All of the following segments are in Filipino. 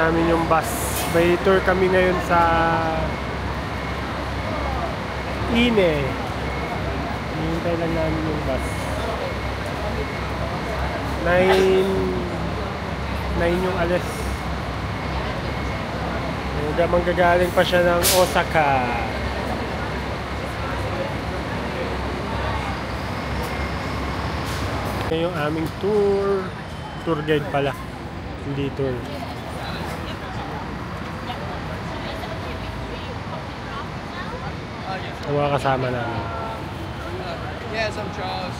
namin yung bus. May tour kami ngayon sa Ine. Hinihintay lang namin yung bus. 9 yung alis. Manggagaling pa siya ng Osaka. Ito yung aming tour. Tour guide pala. Hindi tour. Ang mga kasama namin. Yes, I'm Charles.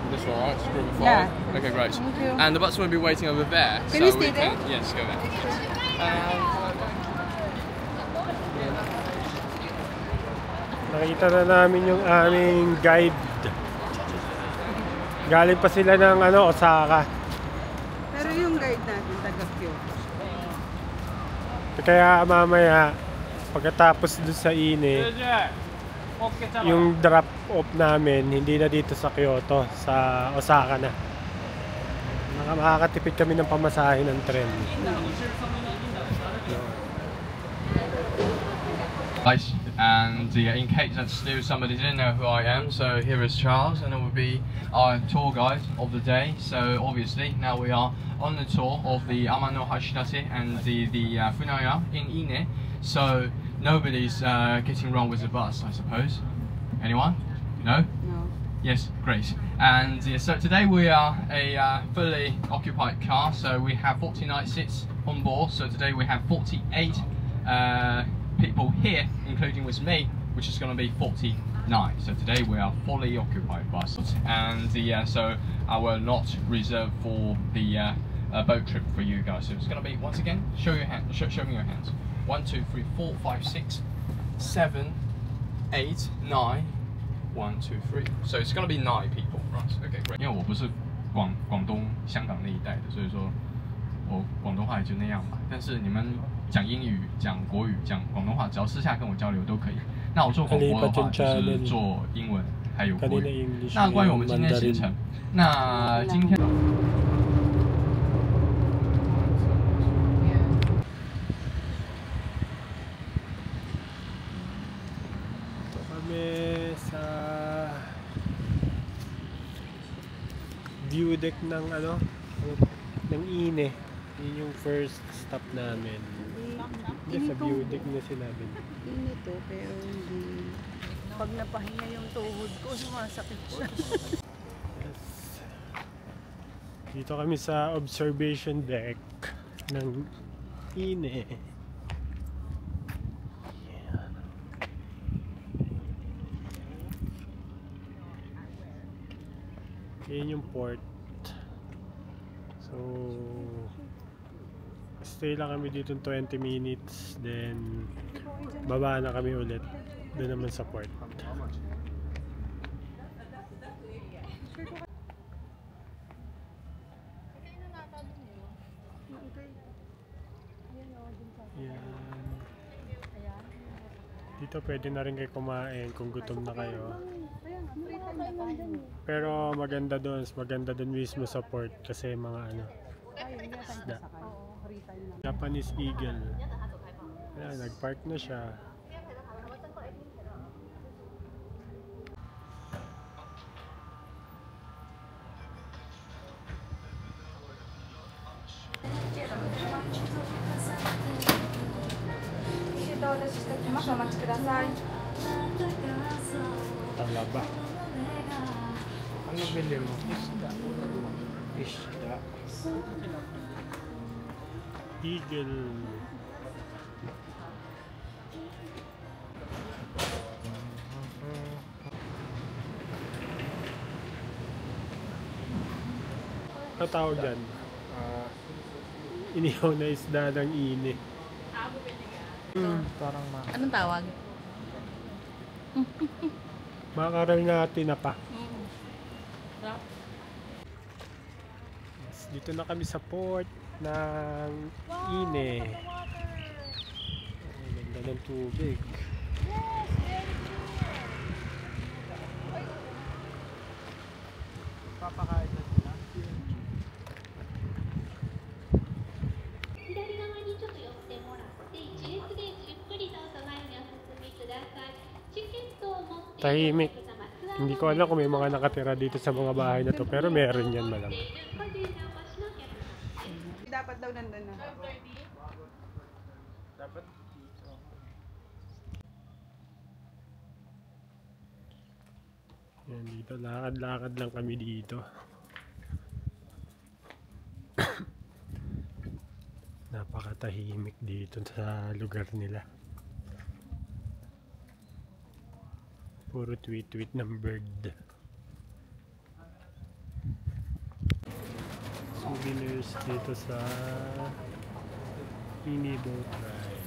This one, right? It's group of 5. Yeah. Okay, great. Thank you. And the bus will be waiting over there. Can we stay there? Yes, go there. Nakita na namin yung aming guide. Galing pa sila ng Osaka. Pero yung guide natin, taga-Kyoto. Kaya mamaya, pagkatapos doon sa Ine, yung drop off namin, hindi na dito sa Kyoto, sa Osaka na. Makakatipid kami ng pamasahe ng tren. Nice. And in case that still somebody didn't know who I am, so here is Charles, and I will be our tour guide of the day. So obviously now we are on the tour of the Amano Hashirase and the Funaya in Ine. So nobody's getting wrong with the bus, I suppose. Anyone? No? No. Yes, great. And so today we are a fully occupied car, so we have 49 seats on board. So today we have 48 people here, including with me, which is going to be 49. So today we are fully occupied bus, and so I will not reserve for the boat trip for you guys. So it's going to be, once again, show your hand, show me your hands. 1, 2, 3, 4, 5, 6, 7, 8, 9. 1, 2, 3. So it's going to be 9 people. Right. Okay, great. 因为我不是广东、香港那一带的，所以说我广东话也就那样吧。但是你们讲英语、讲国语、讲广东话，只要私下跟我交流都可以。那我做广播的话，就是做英文还有国语。那关于我们今天的行程，那今天。View deck ng ng Ine. Yun yung first stop namin. Hindi sa view deck na sinabi. Ine to, pero hindi. Pag napahinga yung tuhod ko, sumasakit siya. Yes. Dito kami sa observation deck ng Ine. Yan yung port. So stay lang kami dito 20 minutes, then baba na kami ulit doon naman sa port. Yan. Dito pwede na rin kayo kumain kung gutom na kayo. Pero maganda doon mismo sa port kasi mga isda. Japanese eagle. Ayan, nagpark na siya. Talaba. Ano bili mo? Isda. Isda. Eagle. Ano tawag dyan? Inihaw na isda ng Ine. Parang Anong tawag? Makaral natin na pa. Yes, dito na kami sa port ng Ine. Ang ganda ng tubig. papakain na sila. Tahimik. Hindi ko alam kung may mga nakatira dito sa mga bahay na to, pero meron yan malamang. Dapat daw nandun na. Yan dito, lakad-lakad lang kami dito. Napakatahimik dito sa lugar nila. Puro tweet-tweet ng bird. Souvenirs dito sa mini boat ride.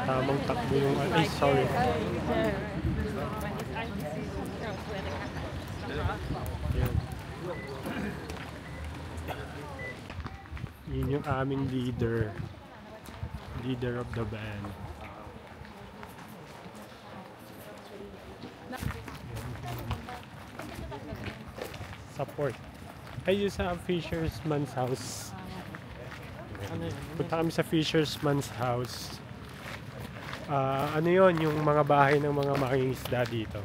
Tamang takbo yung... Ay, sorry. Yan. Yun yung aming leader. Leader of the band. Support. Ay, yun sa Fisherman's House. Punta kami sa Fisherman's House. Ano yun? Yung mga bahay ng mga mangingisda dito.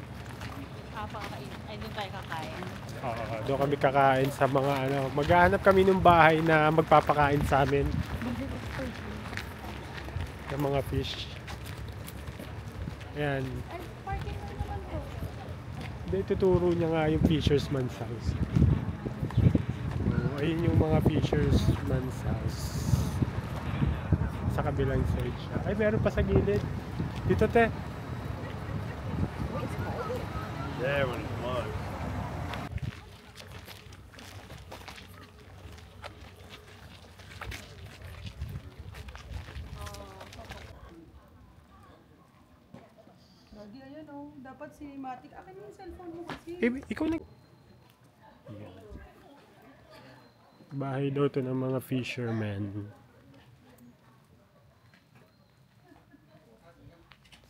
Ay, doon tayo kakain. Oo, doon kami kakain sa mga ano. Maghahanap kami ng bahay na magpapakain sa amin. Ng mga fish. Ayan. Ay, parking na naman po. Hindi, tuturo niya nga yung Fisherman's House. Ayun yung mga Fisherman's House. Sa kabilang side siya. Ay, meron pa sa gilid. Dito, te. There when it was. Lagi ayan oh. Dapat cinematic. Akin yung cellphone mo kasi. Ikaw na... Yan. Bahay daw to ng mga fishermen.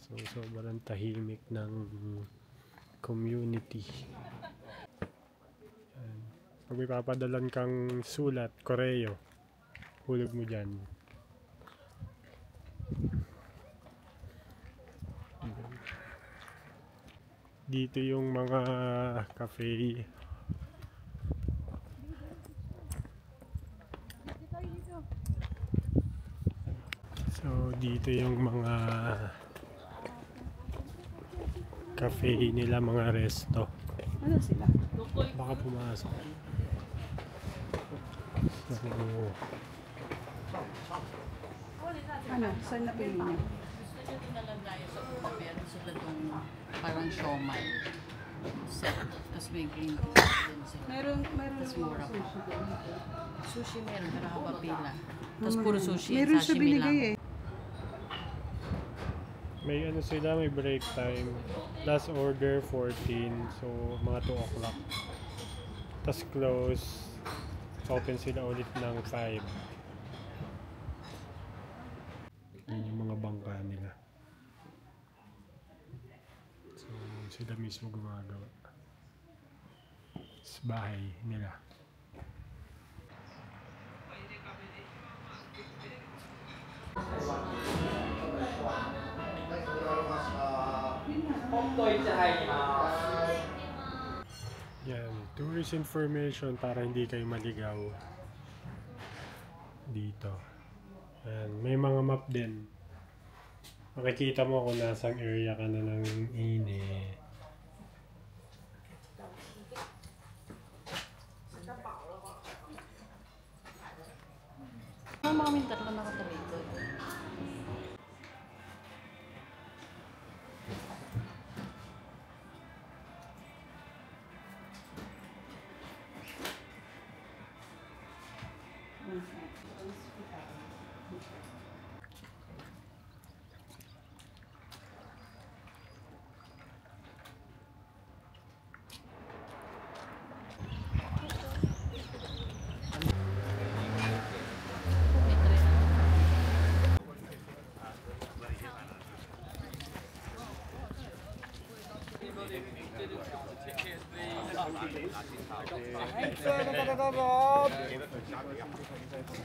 So, sobrang tahimik ng community. Yan. Pag may papadalan kang sulat, koreo, hulog mo dyan. Dito yung mga cafe. So, dito yung mga cafe nila, mga resto. Ano sila? Baka pumasok. So, Ano? Saan napili niya? Gusto nyo na lang tayo sa una, meron sila itong parang siomay set. Tapos may green beans din sila. Meron Tapos mura pa. sushi doon. Sushi meron, pero haba pila. Tapos puro sushi, Meron siya sashimi lang. binigay eh. may ano sila, may break time. Last order 14, so mga 2 o'clock. Tapos close. Open sila ulit ng 5. Yun yung mga bangka nila. So sila mismo gumagawa. Sa bahay nila. Yan, tourist information para hindi kayo maligaw dito. Yan, may mga map din. Makikita mo kung nasang area ka na ng ini. Mga mintar lang nakatabi ko.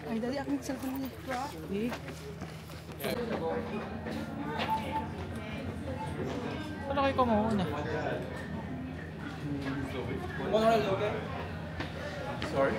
Ay, dali aking cellphone niya. Eh. Ano kayo kumuuna? Sorry?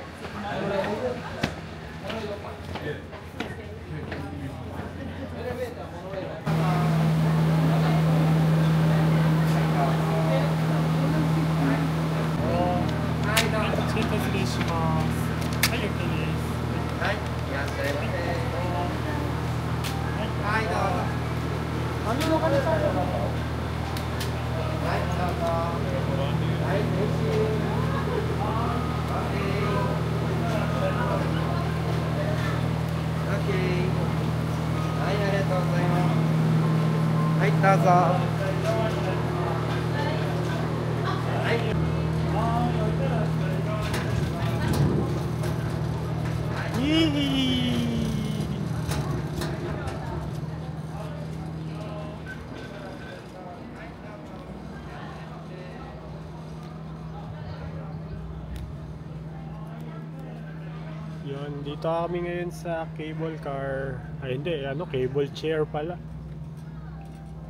Yun, dito kami ngayon sa cable car. Ay hindi, ano, cable chair pala.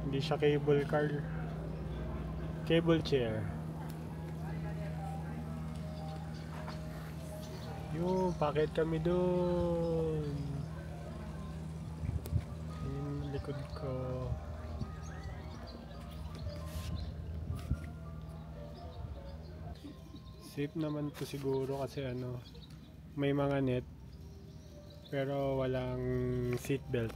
Hindi siya cable car. Cable chair. Yun, pakit kami doon. Yung likod ko. Safe naman to siguro kasi ano, may mga net pero walang seatbelt.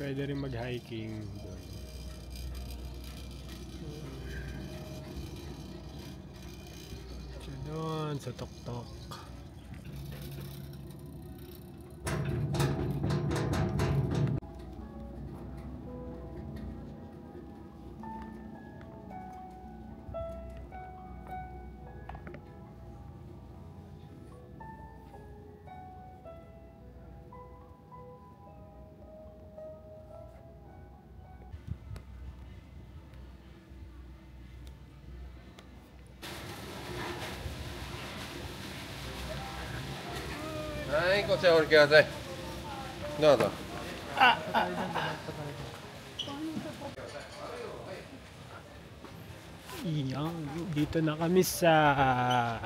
Pwede rin mag-hiking doon. Siya doon sa tuktok.はい、こちらお降りください。どうぞ。Iyang, dito na kami sa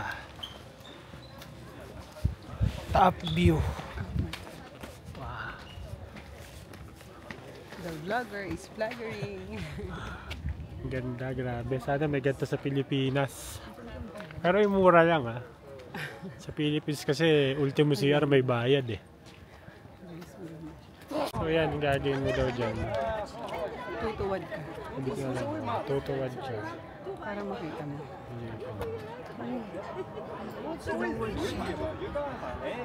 top view. Wow. The vlogger is vloggering. Ganda, grabe. Sana may ganito sa Pilipinas. Pero yung mura lang ha. Sa Philippines kasi ultimo CR may bayad eh. So yan, gagawin mo daw dyan. Tutuwad ka. Hindi ko alam. Tutuwad siya. Para makita mo.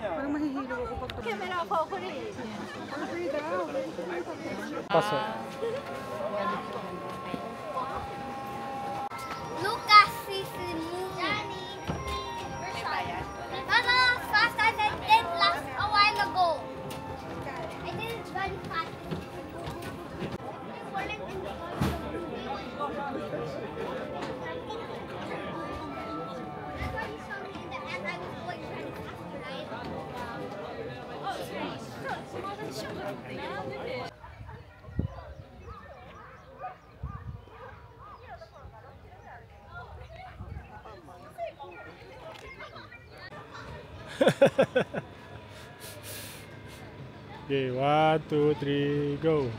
Parang mahihilo ako pag tumulong. Camera ako ako rin. Paso. Lucas sees the moon. Not as fast as I did last a while ago. I did it very fast. That's why you saw me in the end. I was going very fast, right? Oh, sorry. Okay, 1, 2, 3, go.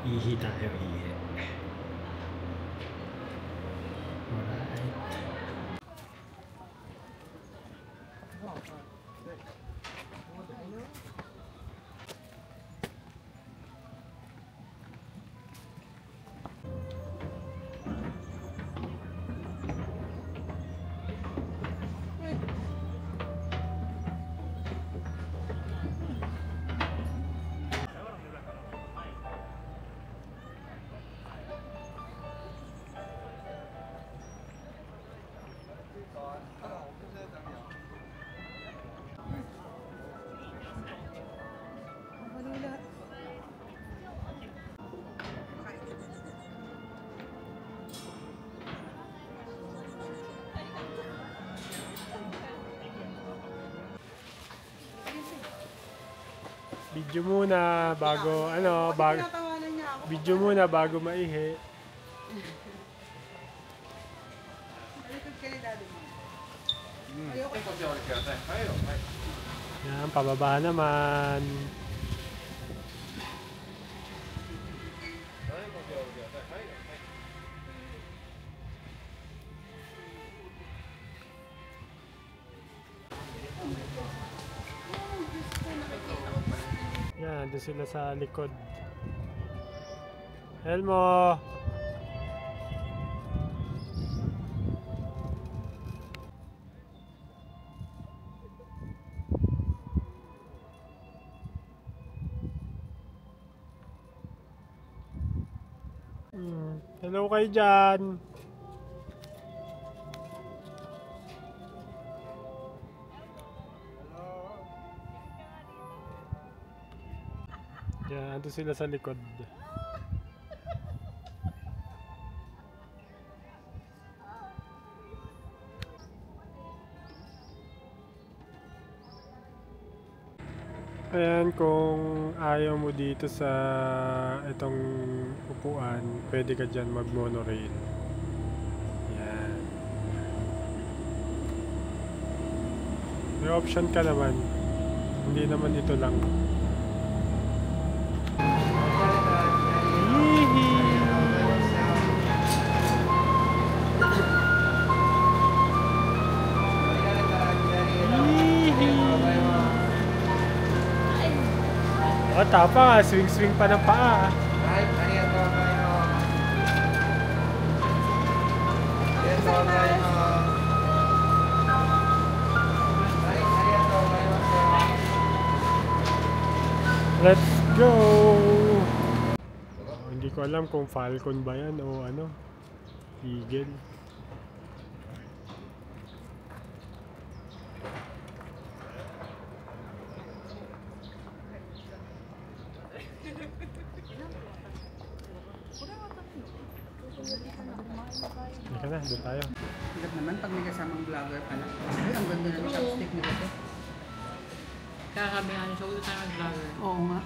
Ihi tayo, ihi. Alright. Video muna bago bago Tinatawanan niya ako. video muna bago maihi. Malikod ka ni daddy mo. Yan, pababa naman. Yan, doon sila sa likod. Elmo! Hello kayo dyan. Yan, ando sila sa likod. Ayan, kung ayaw mo dito sa itong upuan, pwede ka dyan mag-monorail. Yan. May option ka naman. Hindi naman ito lang. Oh, tapa nga. Swing-swing pa ng paa. Let's go! Oh, hindi ko alam kung Falcon ba yan o ano. Eagle. Halika na, doon tayo. Hirap naman pag may kasamang vlogger pala. Ay, ang ganda ng chopstick nila to. Kaya kami ano, siya ulit tayo mag-vlogger. Oo nga.